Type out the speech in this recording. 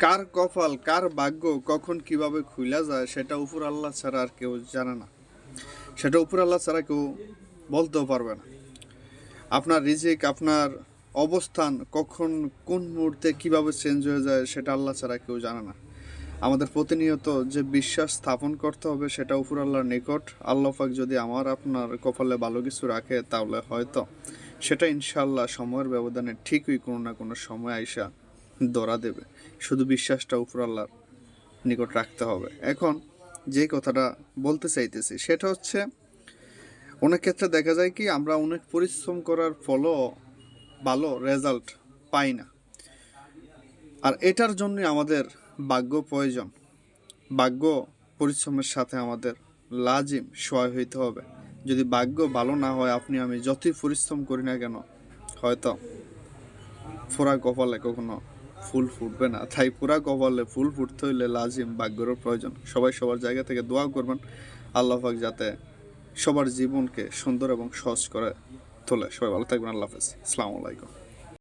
কার কপাল, কার ভাগ্য কখন কিভাবে খুইলা যায় সেটা উপর আল্লাহ ছাড়া আর কেউ জানে না। সেটা উপর আল্লাহ ছাড়া কেউ বলতেও পারবে না। আপনার রিজিক, আপনার অবস্থান কখন কোন মুহূর্তে কিভাবে চেঞ্জ হয়ে যায় সেটা আল্লাহ ছাড়া কেউ জানে না। আমাদের প্রতিনিয়ত যে বিশ্বাস স্থাপন করতে হবে সেটা উপর আল্লাহর নিকট। আল্লাহ পাক যদি আমার আপনার কপালে ভালো কিছু রাখে তাহলে হয়তো সেটা ইনশাআল্লাহ সময়ের ব্যবধানে ঠিকই কোনো না কোনো সময় আইসা ধরা দেবে। শুধু বিশ্বাসটা উপর আল্লাহর নিকট রাখতে হবে। এখন যে কথাটা বলতে চাইতেছি সেটা হচ্ছে, অনেক ক্ষেত্রে দেখা যায় কি আমরা অনেক পরিশ্রম করার ফলও ভালো রেজাল্ট পাই না। আর এটার জন্যই আমাদের ভাগ্য প্রয়োজন। ভাগ্য পরিশ্রমের সাথে আমাদের লাজিম সহায় হইতে হবে। যদি ভাগ্য ভালো না হয়, আপনি আমি যতই পরিশ্রম করি না কেন, হয়তো ফোড়া কপালে কখনো ফুল ফুটবে না। তাই পুরা কপালে ফুল ফুটতে হইলে লাজিম ভাগ্যেরও প্রয়োজন। সবাই সবার জায়গা থেকে দোয়া করবেন আল্লাহ পাক যাতে সবার জীবনকে সুন্দর এবং সহজ করে তোলে। সবাই ভালো থাকবেন। আল্লাহ হাফেজ। আসসালামু আলাইকুম।